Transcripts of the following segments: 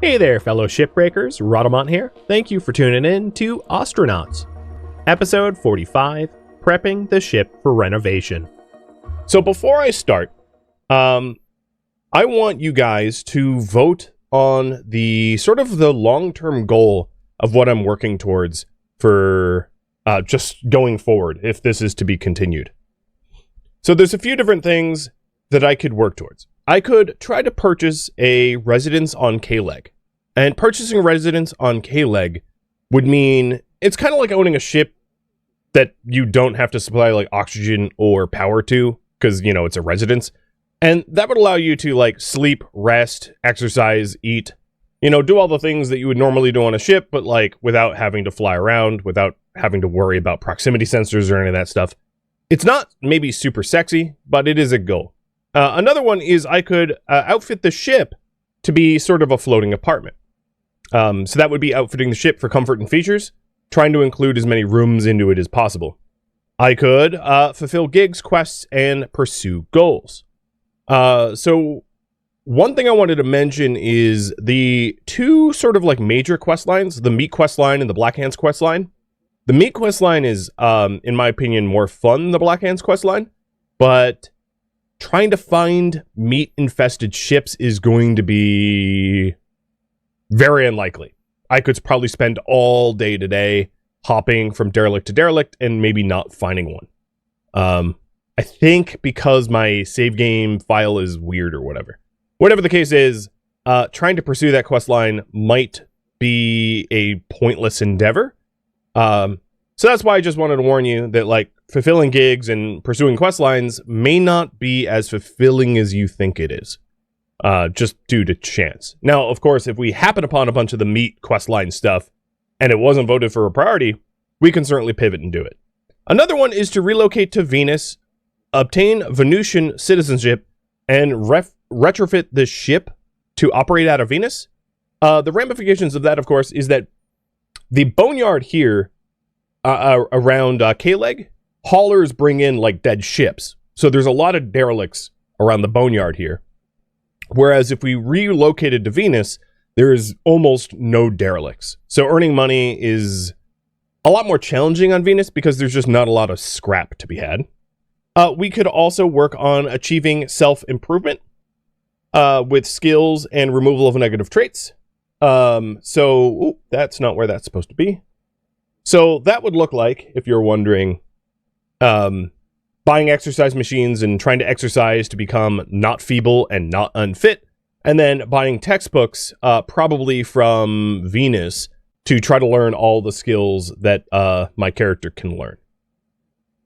Hey there, fellow shipbreakers, Rhadamant here. Thank you for tuning in to Ostranauts, episode 45, Prepping the Ship for Renovation. So before I start, I want you guys to vote on the sort of the long-term goal of what I'm working towards for just going forward, if this is to be continued. So there's a few different things that I could work towards. I could try to purchase a residence on K-Leg. And purchasing a residence on K-Leg would mean it's kind of like owning a ship that you don't have to supply like oxygen or power to because, you know, it's a residence. And that would allow you to like sleep, rest, exercise, eat, you know, do all the things that you would normally do on a ship, but like without having to fly around, without having to worry about proximity sensors or any of that stuff. It's not maybe super sexy, but it is a goal. Another one is I could outfit the ship to be sort of a floating apartment. So that would be outfitting the ship for comfort and features, trying to include as many rooms into it as possible. I could fulfill gigs, quests, and pursue goals. So one thing I wanted to mention is the two sort of like major quest lines, the meat quest line and the Black Hands quest line. The meat quest line is, in my opinion, more fun than the Black Hands quest line, but trying to find meat-infested ships is going to be very unlikely. I could probably spend all day today hopping from derelict to derelict and maybe not finding one. I think because my save game file is weird or whatever. Whatever the case is, trying to pursue that quest line might be a pointless endeavor. So that's why I just wanted to warn you that like fulfilling gigs and pursuing quest lines may not be as fulfilling as you think it is. Just due to chance. Now, of course, if we happen upon a bunch of the meat quest line stuff and it wasn't voted for a priority, we can certainly pivot and do it. Another one is to relocate to Venus, obtain Venusian citizenship, and retrofit the ship to operate out of Venus. The ramifications of that, of course, is that the boneyard here around K-Leg, haulers bring in like dead ships. So there's a lot of derelicts around the boneyard here. Whereas if we relocated to Venus, there's almost no derelicts. So earning money is a lot more challenging on Venus because there's just not a lot of scrap to be had. We could also work on achieving self-improvement with skills and removal of negative traits. So that's not where that's supposed to be. So that would look like, if you're wondering, buying exercise machines and trying to exercise to become not feeble and not unfit, and then buying textbooks, probably from Venus, to try to learn all the skills that my character can learn.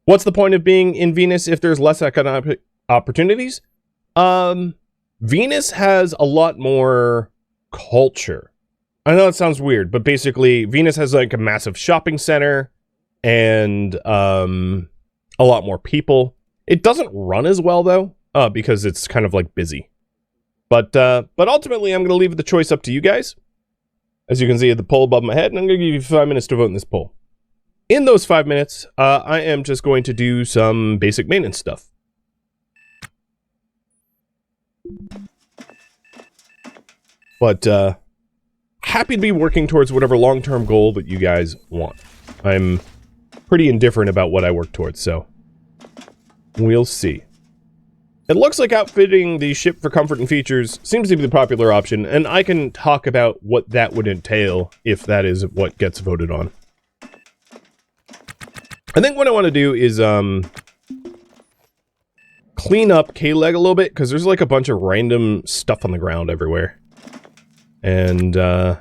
What's the point of being in Venus if there's less economic opportunities? Venus has a lot more culture. I know it sounds weird, but basically Venus has like a massive shopping center and a lot more people. It doesn't run as well though, because it's kind of like busy. But ultimately I'm going to leave the choice up to you guys. As you can see at the poll above my head, and I'm going to give you 5 minutes to vote in this poll. In those 5 minutes, I am just going to do some basic maintenance stuff. But happy to be working towards whatever long-term goal that you guys want. I'm pretty indifferent about what I work towards, so we'll see. It looks like outfitting the ship for comfort and features seems to be the popular option, and I can talk about what that would entail if that is what gets voted on. I think what I want to do is clean up K-Leg a little bit, because there's like a bunch of random stuff on the ground everywhere. And, I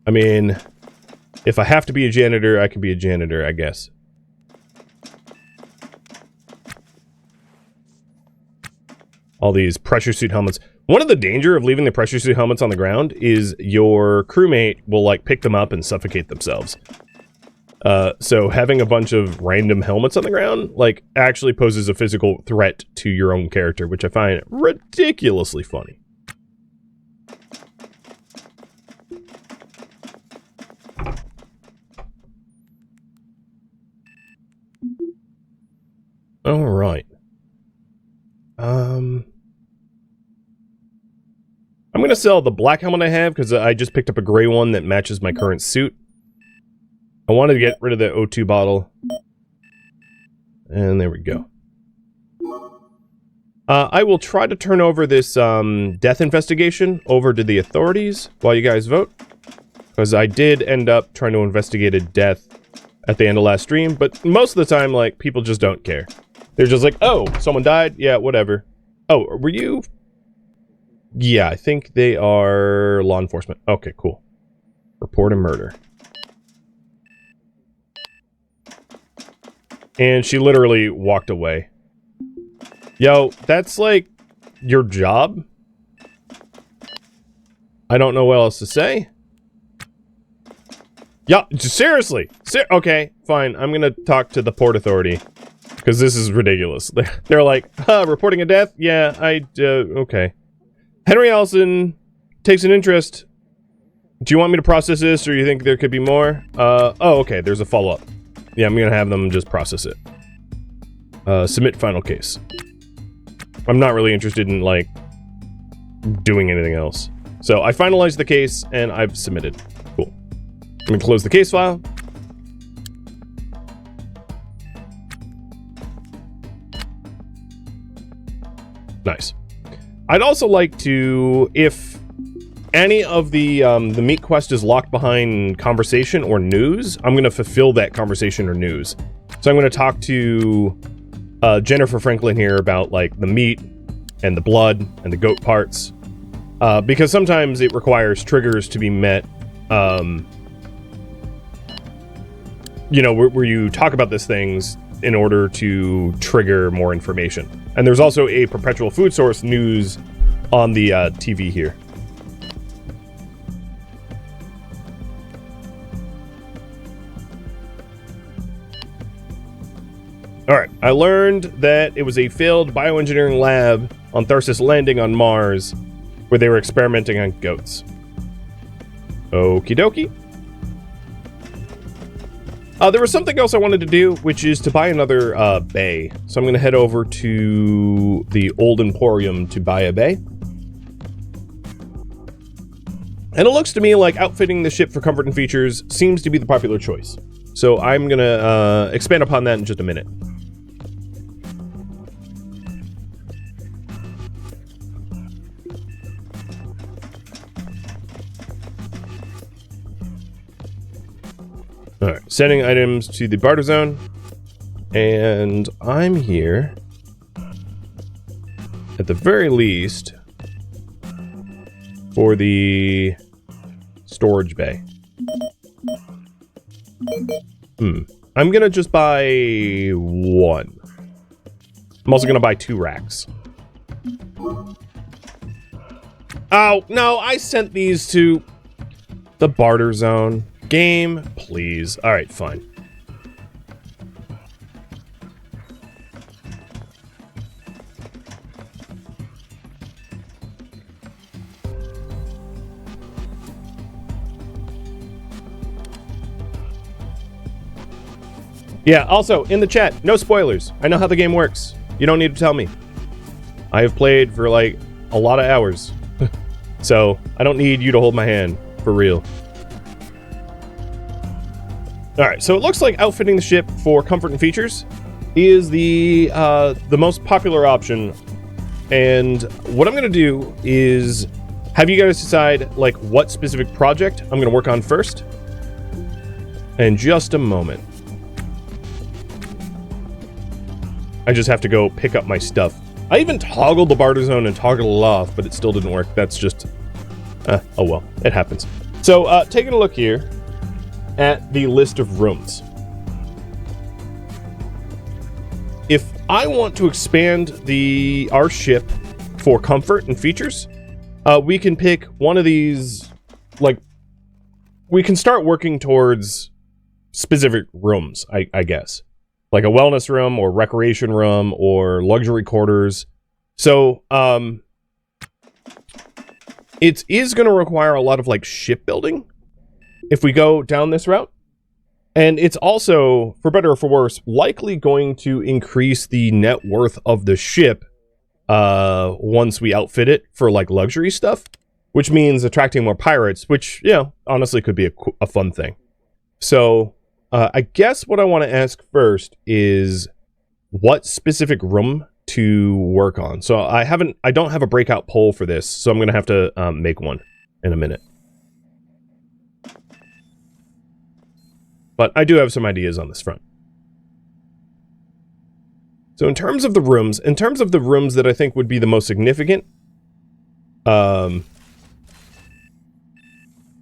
mean, if I have to be a janitor, I can be a janitor, I guess. All these pressure suit helmets. One of the danger of leaving the pressure suit helmets on the ground is your crewmate will, like, pick them up and suffocate themselves. So having a bunch of random helmets on the ground, like, actually poses a physical threat to your own character, which I find ridiculously funny. All right. I'm going going to sell the black helmet I have because I just picked up a gray one that matches my current suit. I wanted to get rid of the O2 bottle. And there we go. I will try to turn over this death investigation over to the authorities while you guys vote. Because I did end up trying to investigate a death at the end of last stream. But most of the time, like, people just don't care. They're just like, oh, someone died? Yeah, whatever. Oh, were you... Yeah, I think they are law enforcement. Okay, cool. Report a murder. And she literally walked away. Yo, that's like your job? I don't know what else to say. Yeah, seriously. Okay, fine. I'm gonna talk to the Port Authority. Because this is ridiculous. They're like, reporting a death? Yeah, okay. Henry Allison takes an interest. Do you want me to process this, or you think there could be more? Oh, okay, there's a follow-up. Yeah, I'm gonna have them just process it. Submit final case. I'm not really interested in, like, doing anything else. So, I finalized the case, and I've submitted. Cool. I'm gonna close the case file. Nice. I'd also like to, if any of the meat quest is locked behind conversation or news, I'm going to fulfill that conversation or news. So I'm going to talk to Jennifer Franklin here about, like, the meat and the blood and the goat parts. Because sometimes it requires triggers to be met, you know, where you talk about these things in order to trigger more information. And there's also a perpetual food source news on the TV here. Alright, I learned that it was a failed bioengineering lab on Tharsis Landing on Mars where they were experimenting on goats. Okie dokie. There was something else I wanted to do, which is to buy another bay. So I'm going to head over to the Old Emporium to buy a bay. And it looks to me like outfitting the ship for comfort and features seems to be the popular choice. So I'm going to expand upon that in just a minute. Alright, sending items to the barter zone. And I'm here, at the very least, for the storage bay. I'm gonna just buy one. I'm also gonna buy 2 racks. Oh, no, I sent these to the barter zone. Game, please. Alright, fine. Yeah, also, in the chat, no spoilers. I know how the game works. You don't need to tell me. I have played for, like, a lot of hours. So, I don't need you to hold my hand. For real. Alright, so it looks like outfitting the ship for comfort and features is the most popular option. And what I'm going to do is have you guys decide, like, what specific project I'm going to work on first. In just a moment. I just have to go pick up my stuff. I even toggled the barter zone and toggled it off, but it still didn't work. That's just... oh well, it happens. So, taking a look here at the list of rooms. If I want to expand our ship for comfort and features, we can pick one of these, like, we can start working towards specific rooms, I guess. Like a wellness room or recreation room or luxury quarters. So, it is going to require a lot of, like, shipbuilding if we go down this route. And it's also, for better or for worse, likely going to increase the net worth of the ship once we outfit it for, like, luxury stuff. which means attracting more pirates, which, you know, honestly could be a fun thing. So I guess what I want to ask first is what specific room to work on. So I don't have a breakout poll for this, so I'm going to have to make one in a minute. But I do have some ideas on this front. So in terms of the rooms that I think would be the most significant, a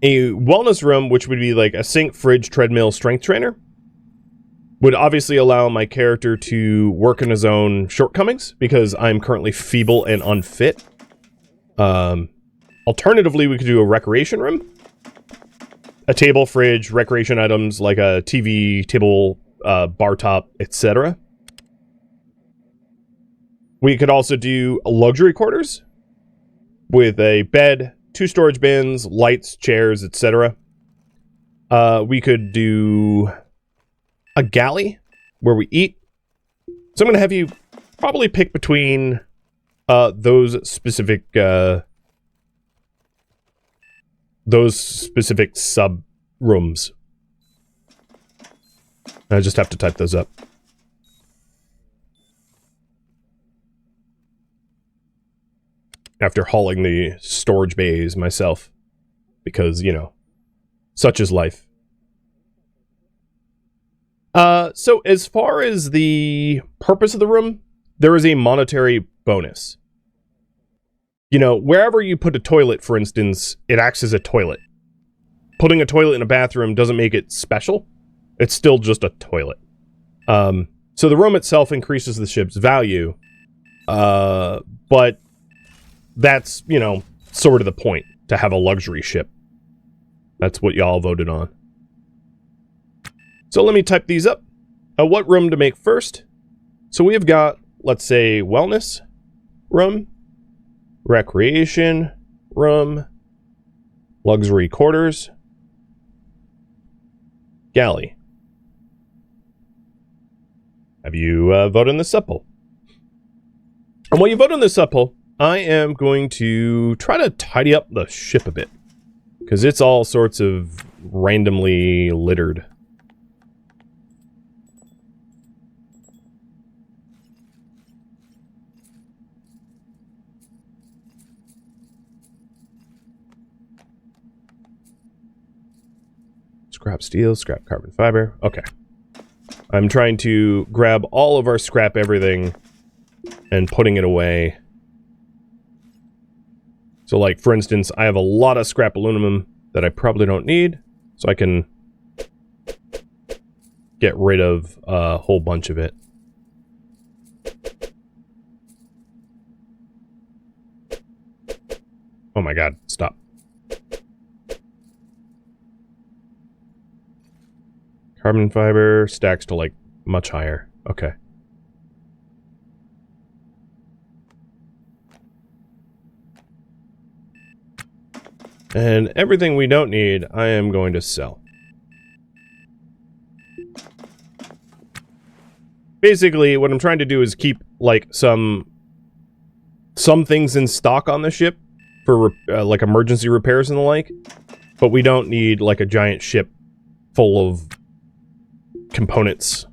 wellness room, which would be like a sink, fridge, treadmill, strength trainer, would obviously allow my character to work in his own shortcomings, because I'm currently feeble and unfit. Alternatively, we could do a recreation room. A table, fridge, recreation items like a TV, table, bar top, etc. We could also do luxury quarters with a bed, 2 storage bins, lights, chairs, etc. We could do a galley where we eat. So I'm going to have you probably pick between those specific sub rooms. I just have to type those up. After hauling the storage bays myself, because, you know, such is life. So as far as the purpose of the room, there is a monetary bonus. You know, wherever you put a toilet, for instance, it acts as a toilet. Putting a toilet in a bathroom doesn't make it special. It's still just a toilet. So the room itself increases the ship's value, but that's, you know, sort of the point, to have a luxury ship. That's what y'all voted on. So let me type these up. What room to make first? So we have got, let's say, wellness room, recreation room, luxury quarters, galley. Have you voted on this sub-poll? And while you vote on this sub-poll, I am going to try to tidy up the ship a bit, because it's all sorts of randomly littered. Scrap steel, scrap carbon fiber. Okay. I'm trying to grab all of our scrap everything and putting it away. So, like, for instance, I have a lot of scrap aluminum that I probably don't need, so I can get rid of a whole bunch of it. Oh my god, stop. Carbon fiber stacks to, like, much higher. Okay. And everything we don't need, I am going to sell. Basically, what I'm trying to do is keep, like, some things in stock on the ship for, like, emergency repairs and the like. But we don't need, like, a giant ship full of components.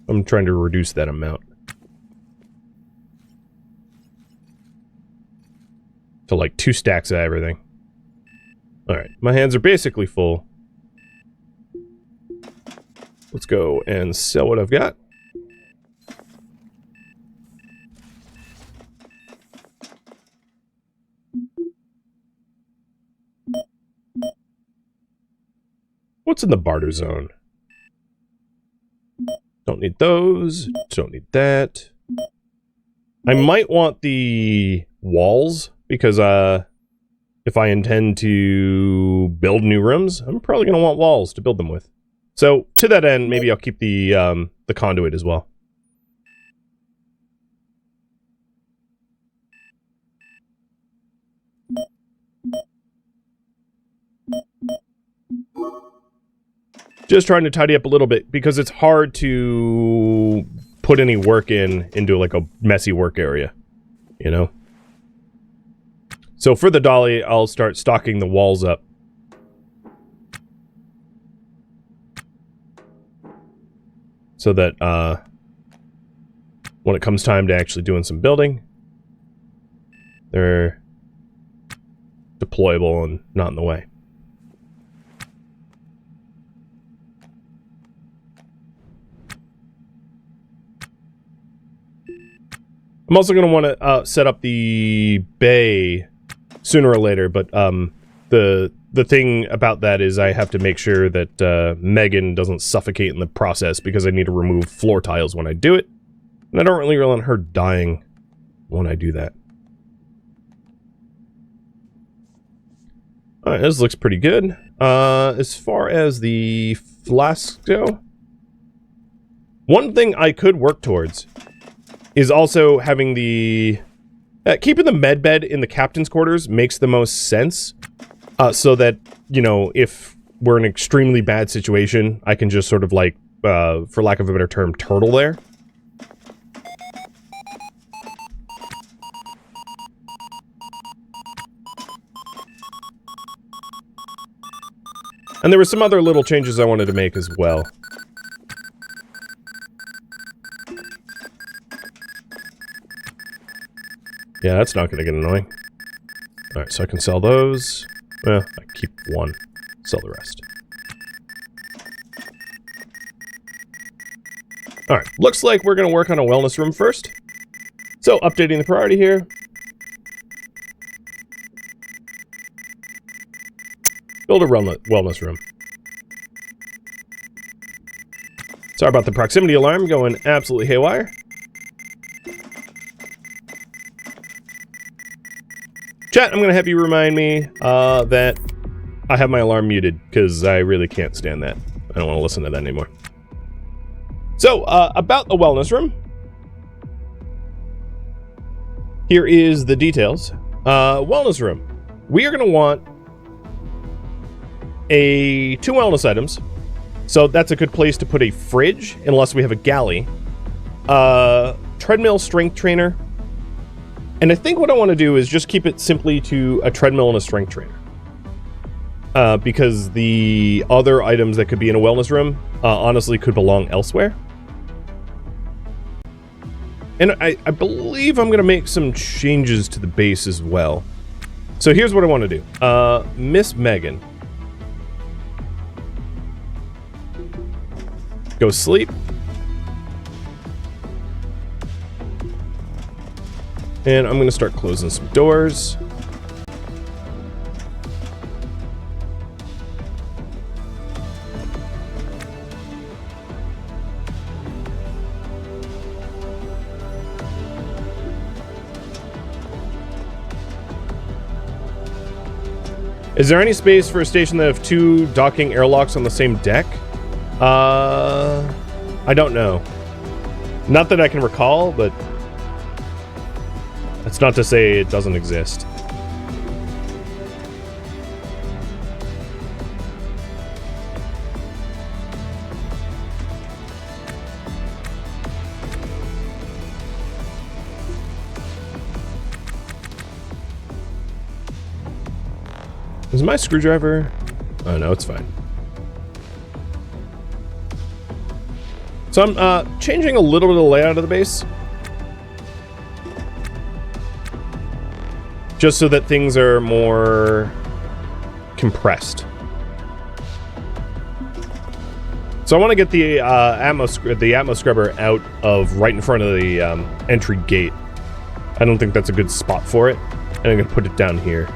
I'm trying to reduce that amount to like 2 stacks of everything. Alright, my hands are basically full. Let's go and sell what I've got. What's in the barter zone? Don't need those. Don't need that. I might want the walls, because if I intend to build new rooms, I'm probably going to want walls to build them with. So, to that end, maybe I'll keep the conduit as well. Just trying to tidy up a little bit, because it's hard to put any work into like a messy work area, you know? So for the dolly, I'll start stocking the walls up. So that when it comes time to actually doing some building, they're deployable and not in the way. I'm also going to want to set up the bay sooner or later, but the thing about that is I have to make sure that Megan doesn't suffocate in the process because I need to remove floor tiles when I do it. And I don't really want her dying when I do that. Alright, this looks pretty good. As far as the flasks go, one thing I could work towards is also having the... keeping the med bed in the captain's quarters makes the most sense. So that, you know, if we're in an extremely bad situation, I can just sort of like, for lack of a better term, turtle there. And there were some other little changes I wanted to make as well. Yeah, that's not going to get annoying. Alright, so I can sell those. Well, I keep one. Sell the rest. Alright, looks like we're going to work on a wellness room first. So, updating the priority here. Build a wellness room. Sorry about the proximity alarm going absolutely haywire. Chat, I'm going to have you remind me that I have my alarm muted, because I really can't stand that. I don't want to listen to that anymore. So, about the wellness room. Here is the details. Wellness room. We are going to want two wellness items. So that's a good place to put a fridge, unless we have a galley. Treadmill strength trainer. And I think what I want to do is just keep it simply to a treadmill and a strength trainer. Because the other items that could be in a wellness room, honestly, could belong elsewhere. And I believe I'm going to make some changes to the base as well. So here's what I want to do. Miss Megan. Go sleep. And I'm going to start closing some doors. Is there any space for a station that have two docking airlocks on the same deck? I don't know. Not that I can recall, but that's not to say it doesn't exist. Is my screwdriver? Oh no, it's fine. So I'm changing a little bit of the layout of the base. Just so that things are more compressed. So I want to get the atmo scrubber out of right in front of the entry gate. I don't think that's a good spot for it. And I'm going to put it down here.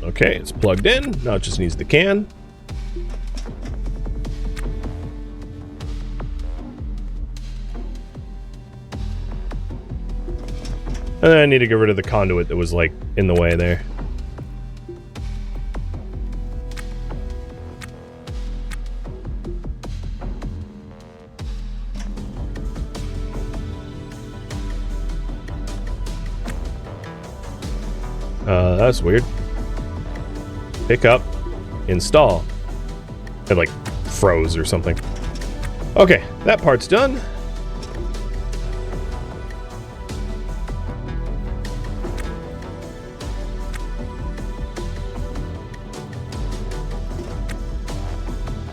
Okay, it's plugged in. Now it just needs the can. And then I need to get rid of the conduit that was, like, in the way there. That's weird. Pick up, install. It like froze or something. Okay, that part's done.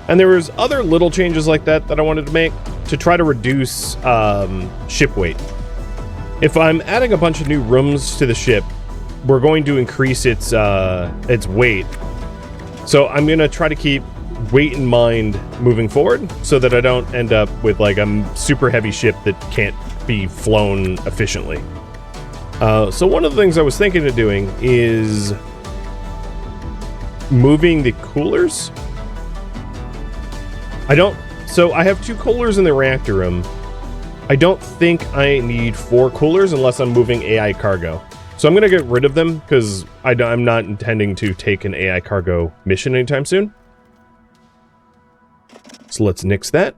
And there was other little changes like that that I wanted to make to try to reduce ship weight. If I'm adding a bunch of new rooms to the ship, we're going to increase its weight. So I'm going to try to keep weight in mind moving forward so that I don't end up with like a super heavy ship that can't be flown efficiently. So one of the things I was thinking of doing is moving the coolers. So I have 2 coolers in the reactor room. I don't think I need 4 coolers unless I'm moving AI cargo. So I'm going to get rid of them because I'm not intending to take an AI cargo mission anytime soon. So let's nix that.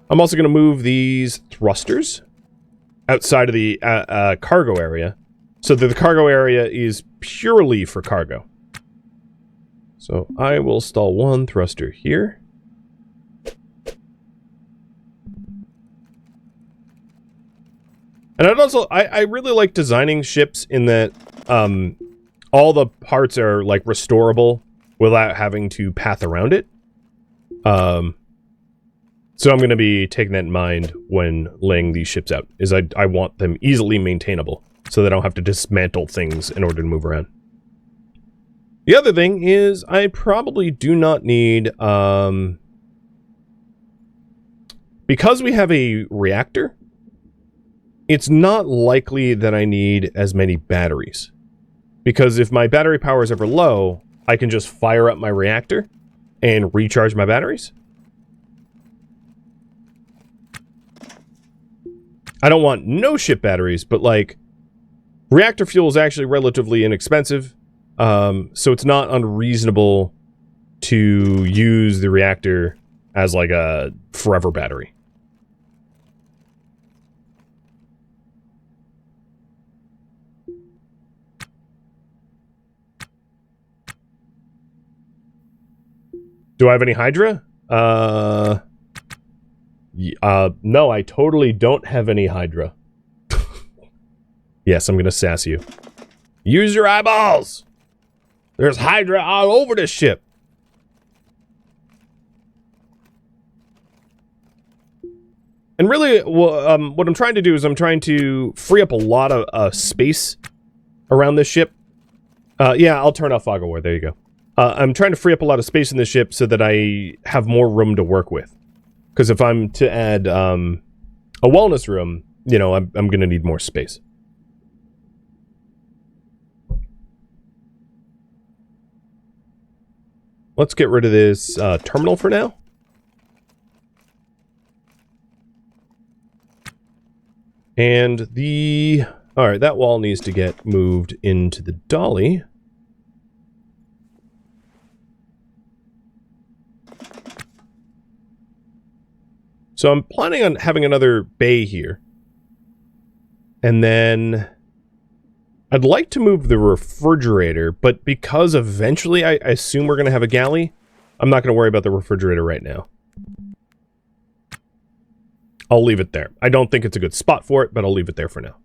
I'm also going to move these thrusters outside of the cargo area so that the cargo area is purely for cargo. So I will install 1 thruster here. And I really like designing ships in that all the parts are like restorable without having to path around it. So I'm going to be taking that in mind when laying these ships out, is I want them easily maintainable so that I don't have to dismantle things in order to move around. The other thing is I probably do not need, because we have a reactor, it's not likely that I need as many batteries. Because if my battery power is ever low, I can just fire up my reactor and recharge my batteries. I don't want no ship batteries, but like, reactor fuel is actually relatively inexpensive, so it's not unreasonable to use the reactor as like a forever battery. Do I have any Hydra? No, I totally don't have any Hydra. Yes, I'm gonna sass you. Use your eyeballs! There's Hydra all over this ship! And really, well, what I'm trying to do is I'm trying to free up a lot of space around this ship. Yeah, I'll turn off Fog of War, there you go. I'm trying to free up a lot of space in the ship so that I have more room to work with. Because if I'm to add a wellness room, you know, I'm going to need more space. Let's get rid of this terminal for now. And the... Alright, that wall needs to get moved into the dolly. So I'm planning on having another bay here. And then I'd like to move the refrigerator, but because eventually I assume we're going to have a galley, I'm not going to worry about the refrigerator right now. I'll leave it there. I don't think it's a good spot for it, but I'll leave it there for now.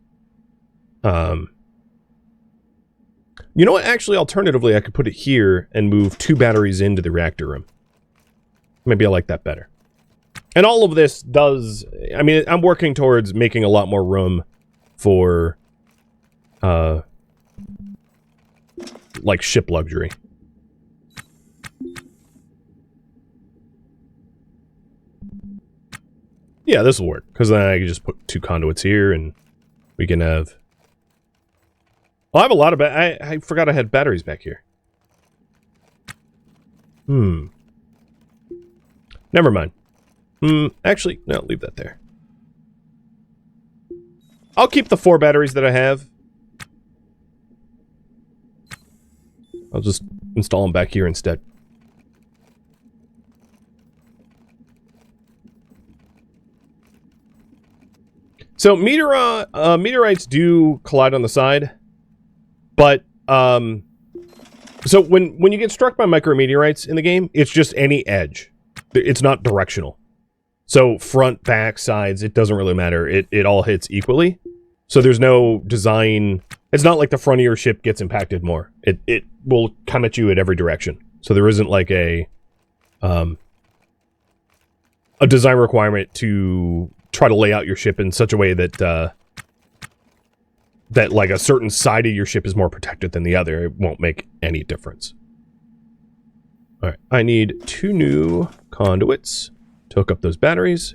You know what? Actually, alternatively, I could put it here and move 2 batteries into the reactor room. Maybe I like that better. And all of this does... I mean, I'm working towards making a lot more room for... like, ship luxury. Yeah, this will work. Because then I can just put 2 conduits here, and we can have... Well, I have a lot of... I forgot I had batteries back here. Never mind. Actually, no, leave that there. I'll keep the 4 batteries that I have. I'll just install them back here instead. So meteorites do collide on the side, but so when you get struck by micrometeorites in the game, it's just any edge. It's not directional. So front, back, sides, it doesn't really matter. It all hits equally. So there's no design. It's not like the front of your ship gets impacted more. It will come at you at every direction. So there isn't like a design requirement to try to lay out your ship in such a way that that like a certain side of your ship is more protected than the other. It won't make any difference. All right, I need 2 new conduits to hook up those batteries.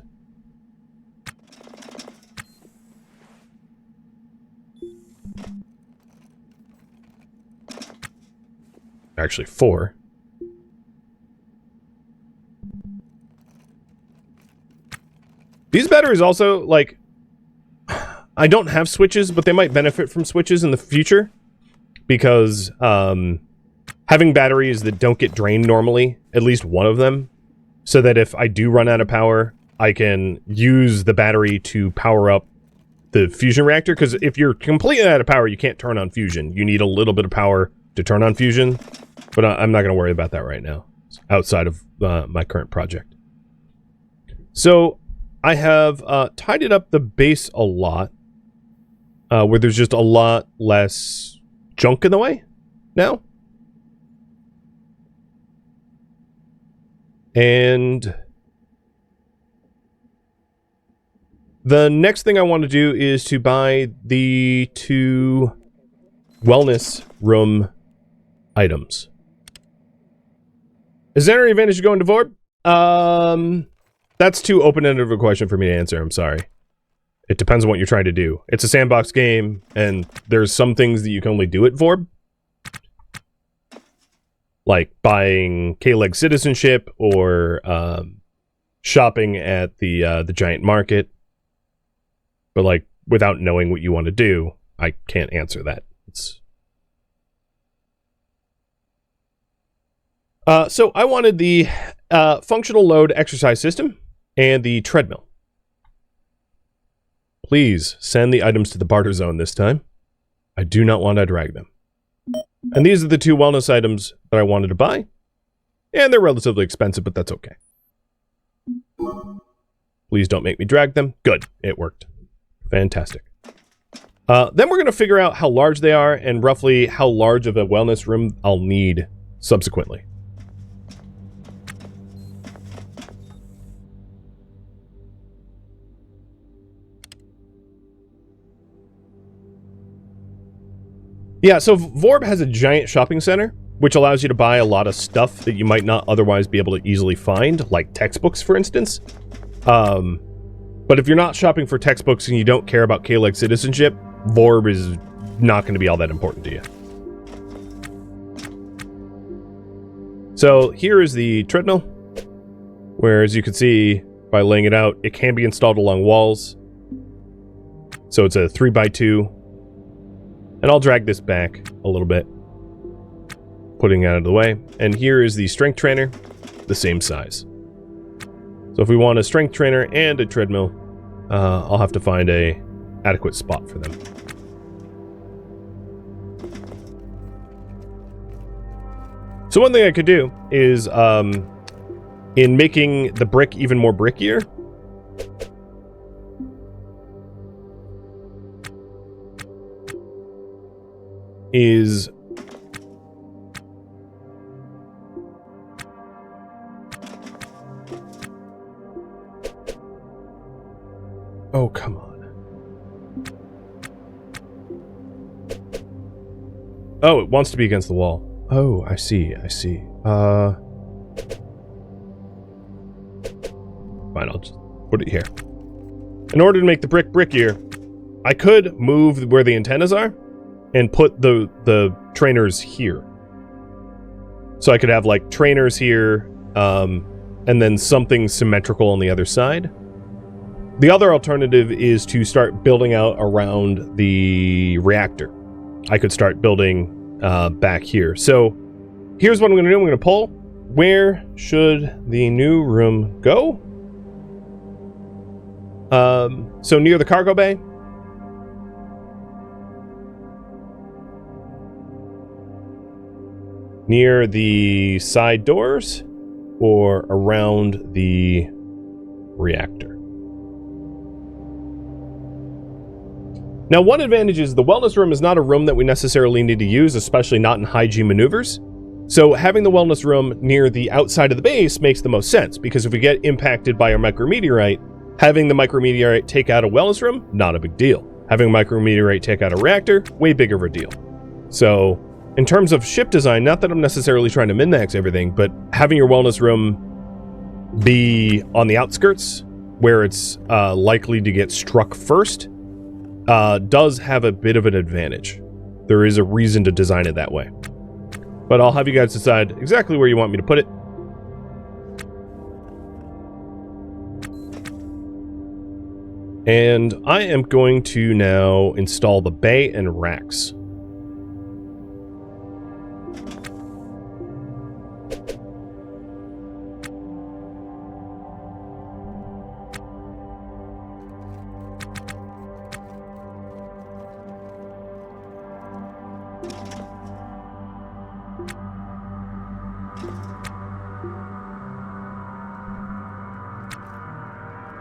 Actually, 4. These batteries also, like, I don't have switches, but they might benefit from switches in the future. Because having batteries that don't get drained normally, at least one of them, so that if I do run out of power, I can use the battery to power up the fusion reactor. Because if you're completely out of power, you can't turn on fusion. You need a little bit of power to turn on fusion. But I'm not going to worry about that right now, outside of my current project. So I have tidied up the base a lot, where there's just a lot less junk in the way now. And the next thing I want to do is to buy the 2 wellness room items. Is there any advantage to going to Vorb? That's too open-ended of a question for me to answer, I'm sorry. It depends on what you're trying to do. It's a sandbox game, and there's some things that you can only do at Vorb. Like buying K-Leg citizenship, or shopping at the giant market. But like, without knowing what you want to do, I can't answer that. So I wanted the functional load exercise system and the treadmill. Please send the items to the barter zone this time. I do not want to drag them. And these are the 2 wellness items that I wanted to buy. And they're relatively expensive, but that's okay. Please don't make me drag them. Good. It worked. Fantastic. Then we're going to figure out how large they are and roughly how large of a wellness room I'll need subsequently. Yeah, so Vorb has a giant shopping center, which allows you to buy a lot of stuff that you might not otherwise be able to easily find, like textbooks, for instance. But if you're not shopping for textbooks and you don't care about K-Leg citizenship, Vorb is not going to be all that important to you. So here is the treadmill, where, as you can see by laying it out, it can be installed along walls. So it's a 3x2. And I'll drag this back a little bit, putting it out of the way. And here is the strength trainer, the same size. So if we want a strength trainer and a treadmill, I'll have to find a adequate spot for them. So one thing I could do is, in making the brick even more brickier, is oh, come on. Oh, it wants to be against the wall. Oh, I see, I see. Fine, I'll just put it here. In order to make the brick brickier, I could move where the antennas are and put the trainers here. So I could have like trainers here, and then something symmetrical on the other side. The other alternative is to start building out around the reactor. I could start building back here. So here's what I'm going to do. I'm going to pull. Where should the new room go? So near the cargo bay. Near the side doors or around the reactor. Now, one advantage is the wellness room is not a room that we necessarily need to use, especially not in hygiene maneuvers. So having the wellness room near the outside of the base makes the most sense, because if we get impacted by our micrometeorite, having the micrometeorite take out a wellness room, not a big deal. Having a micrometeorite take out a reactor, way bigger of a deal. So in terms of ship design, not that I'm necessarily trying to min-max everything, but having your wellness room be on the outskirts, where it's likely to get struck first, does have a bit of an advantage. There is a reason to design it that way. But I'll have you guys decide exactly where you want me to put it. And I am going to now install the bay and racks.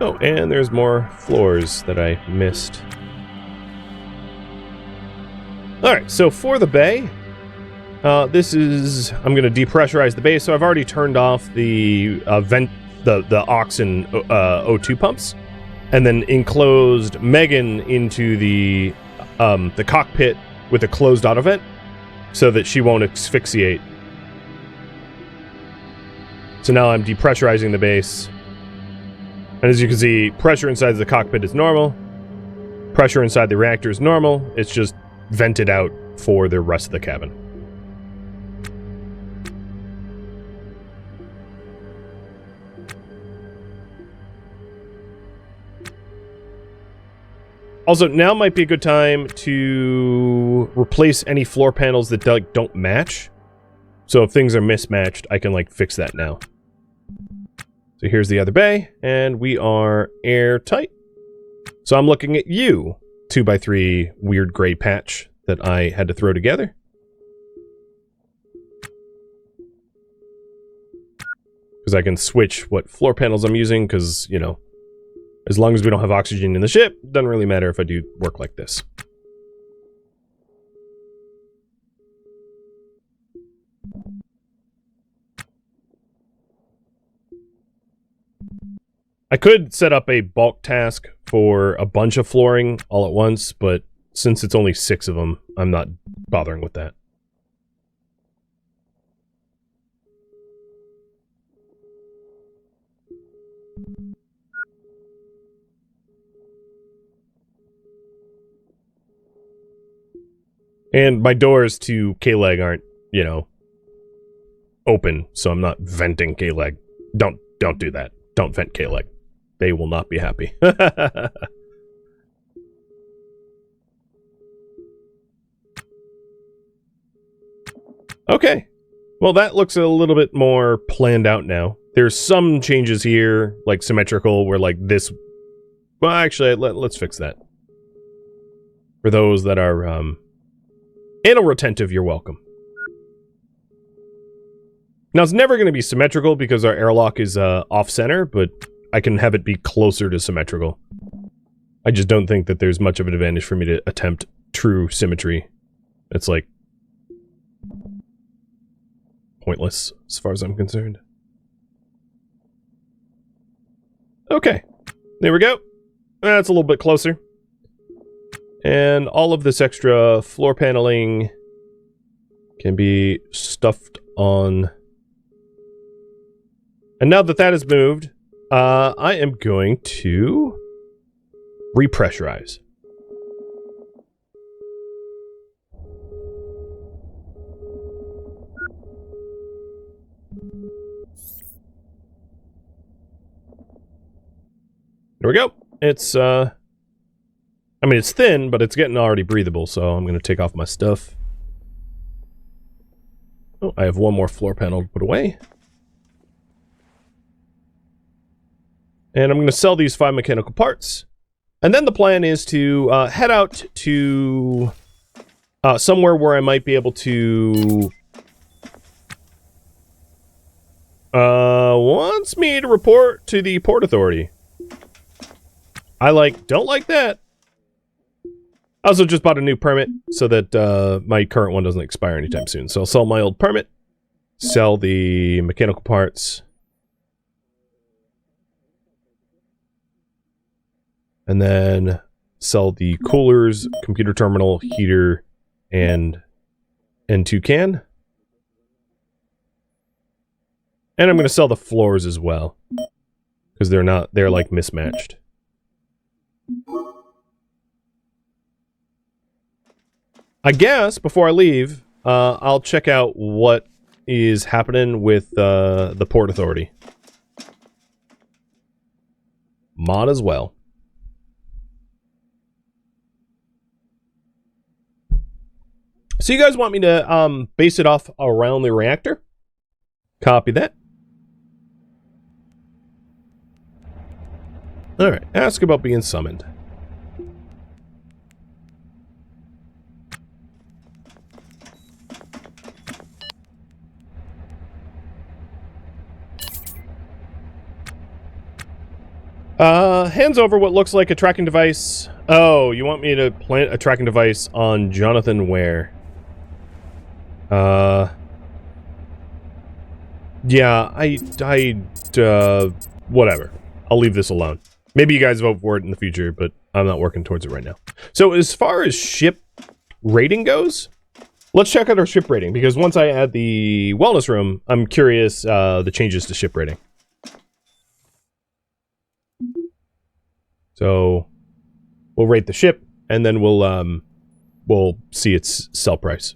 Oh, and there's more floors that I missed. Alright, so for the bay, I'm going to depressurize the bay, so I've already turned off the the aux and O2 pumps, and then enclosed Megan into the cockpit with a closed auto vent, so that she won't asphyxiate. So now I'm depressurizing the base. And as you can see, pressure inside the cockpit is normal. Pressure inside the reactor is normal. It's just vented out for the rest of the cabin. Also, now might be a good time to replace any floor panels that don't match. So if things are mismatched, I can fix that now. So here's the other bay, and we are airtight. So I'm looking at you, 2x3 weird gray patch that I had to throw together. Because I can switch what floor panels I'm using, because, you know, as long as we don't have oxygen in the ship, doesn't really matter if I do work like this. I could set up a bulk task for a bunch of flooring all at once, but since it's only 6 of them, I'm not bothering with that. And my doors to K-Leg aren't, you know, open, so I'm not venting K-Leg. Don't do that. Don't vent K-Leg. They will not be happy. Okay. Well, that looks a little bit more planned out now. There's some changes here, like symmetrical, where like this... Well, actually, let's fix that. For those that are anal retentive, you're welcome. Now, it's never going to be symmetrical because our airlock is off-center, but I can have it be closer to symmetrical. I just don't think that there's much of an advantage for me to attempt true symmetry. It's like pointless as far as I'm concerned. Okay, there we go. That's a little bit closer. And all of this extra floor paneling can be stuffed on. And now that that is moved, I am going to repressurize. There we go. it's, I mean, it's thin, but it's getting already breathable, so I'm going to take off my stuff. Oh, I have one more floor panel to put away. And I'm going to sell these 5 mechanical parts. And then the plan is to head out to somewhere where I might be able to... wants me to report to the Port Authority. I don't like that. I also just bought a new permit so that my current one doesn't expire anytime soon. So I'll sell my old permit, sell the mechanical parts, and then sell the coolers, computer terminal, heater, and N2 can. And I'm going to sell the floors as well, because they're like mismatched. I guess before I leave, I'll check out what is happening with the Port Authority. Mod as well. So you guys want me to base it off around the reactor? Copy that. Alright, ask about being summoned. Hands over what looks like a tracking device. Oh, you want me to plant a tracking device on Jonathan Ware? Yeah, whatever. I'll leave this alone. Maybe you guys vote for it in the future, but I'm not working towards it right now. So as far as ship rating goes, let's check out our ship rating, because once I add the wellness room, I'm curious the changes to ship rating. So we'll rate the ship, and then we'll see its sell price.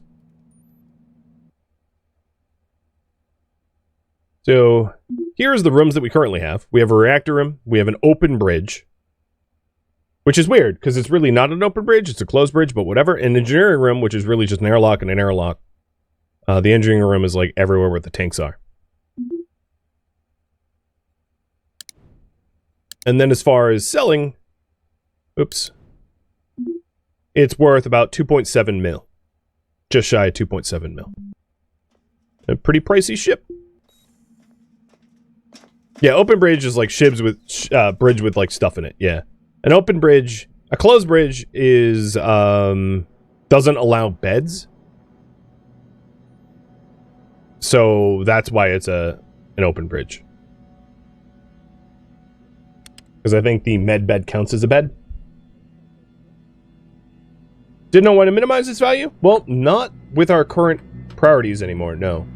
So here's the rooms that we currently have. We have a reactor room. We have an open bridge, which is weird because it's really not an open bridge. It's a closed bridge, but whatever. An engineering room, which is really just an airlock and an airlock. The engineering room is like everywhere where the tanks are. And then as far as selling, oops, it's worth about 2.7 mil. Just shy of 2.7 mil. A pretty pricey ship. Yeah, open bridge is like shibs with bridge with like stuff in it. Yeah, an open bridge, a closed bridge is doesn't allow beds, so that's why it's an open bridge. Because I think the med bed counts as a bed. Didn't know when to minimize its value? Well, not with our current priorities anymore. No.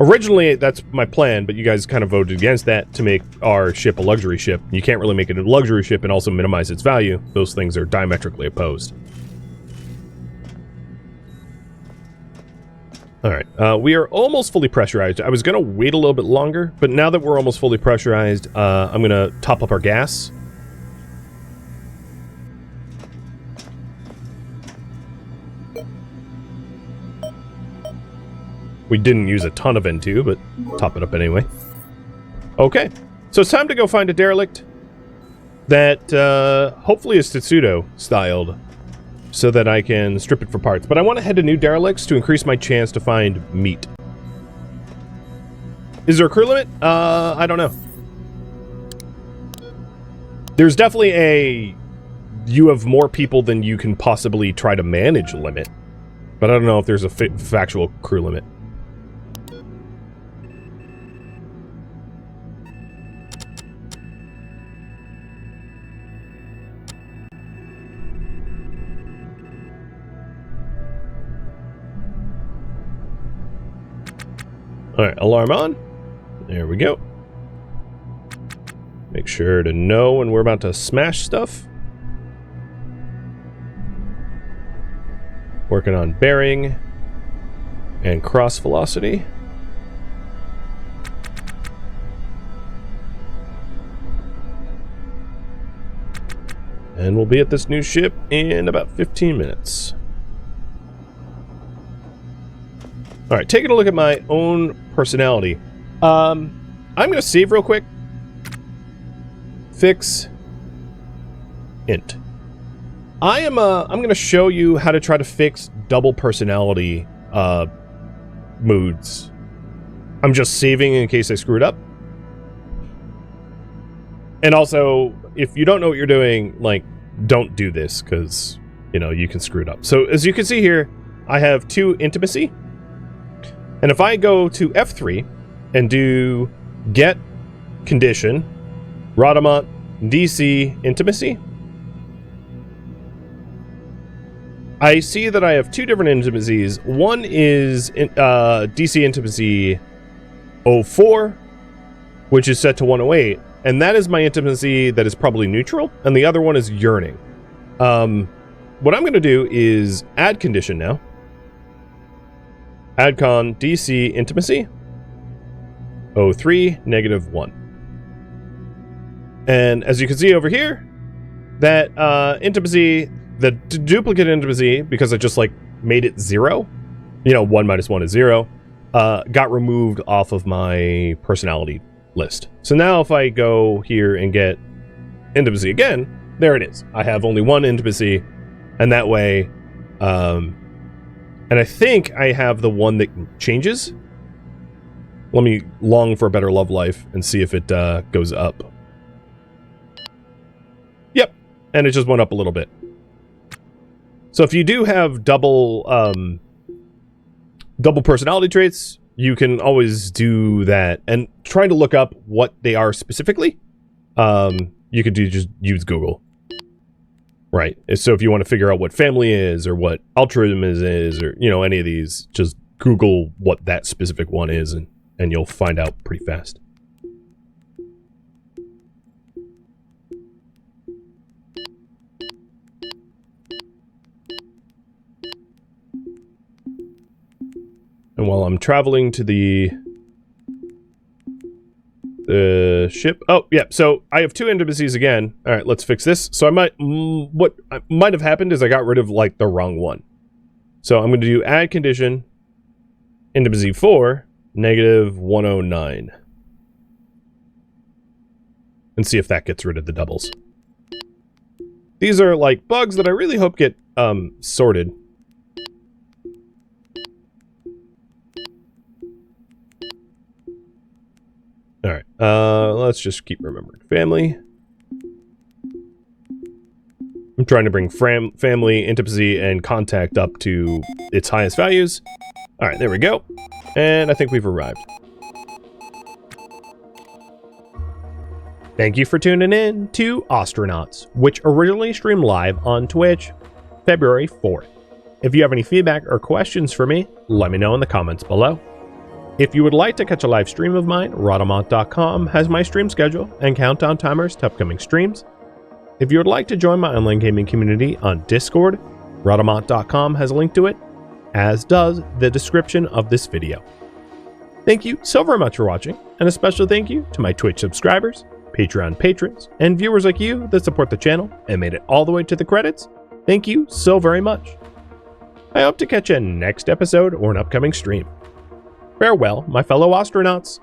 Originally, that's my plan, but you guys kind of voted against that to make our ship a luxury ship. You can't really make it a luxury ship and also minimize its value. Those things are diametrically opposed. Alright, we are almost fully pressurized. I was going to wait a little bit longer, but now that we're almost fully pressurized, I'm going to top up our gas. We didn't use a ton of N2, but top it up anyway. Okay, so it's time to go find a derelict that hopefully is Tetsudo-styled so that I can strip it for parts. But I want to head to new derelicts to increase my chance to find meat. Is there a crew limit? I don't know. There's definitely a you have more people than you can possibly try to manage limit. But I don't know if there's a factual crew limit. Alright, alarm on. There we go. Make sure to know when we're about to smash stuff. Working on bearing and cross velocity. And we'll be at this new ship in about 15 minutes. Alright, taking a look at my own personality. I'm going to save real quick. Fix. Int. I'm going to show you how to try to fix double personality moods. I'm just saving in case I screwed up. And also, if you don't know what you're doing, like, don't do this, because, you know, you can screw it up. So, as you can see here, I have 2 intimacy. And if I go to F3 and do get condition, Rhadamant, DC, intimacy, I see that I have 2 different intimacies. One is DC intimacy 04, which is set to 108. And that is my intimacy that is probably neutral, and the other one is yearning. What I'm going to do is add condition now. Add con DC intimacy 03 -1. And as you can see over here, that intimacy, the duplicate intimacy, because I just like made it 0, you know, 1 minus 1 is 0, got removed off of my personality list. So now if I go here and get intimacy again, there it is. I have only 1 intimacy, and that way, and I think I have the one that changes. Let me long for a better love life and see if it goes up. Yep, and it just went up a little bit. So if you do have double personality traits, you can always do that, and trying to look up what they are specifically. You could just use Google, right? So if you want to figure out what family is, or what altruism is, or, you know, any of these, just Google what that specific one is, and you'll find out pretty fast. And while I'm traveling to the ship, oh yeah, so I have 2 intimacies again. All right, let's fix this. So what might have happened is I got rid of like the wrong one. So I'm going to do add condition intimacy 4 -109, and see if that gets rid of the doubles. These are like bugs that I really hope get sorted. Alright, let's just keep remembering family. I'm trying to bring family, intimacy, and contact up to its highest values. Alright, there we go. And I think we've arrived. Thank you for tuning in to Ostranauts, which originally streamed live on Twitch, February 4th. If you have any feedback or questions for me, let me know in the comments below. If you would like to catch a live stream of mine, Rhadamant.com has my stream schedule and countdown timers to upcoming streams. If you would like to join my online gaming community on Discord, Rhadamant.com has a link to it, as does the description of this video. Thank you so very much for watching, and a special thank you to my Twitch subscribers, Patreon patrons, and viewers like you that support the channel and made it all the way to the credits. Thank you so very much. I hope to catch you in next episode or an upcoming stream. Farewell, my fellow Ostranauts.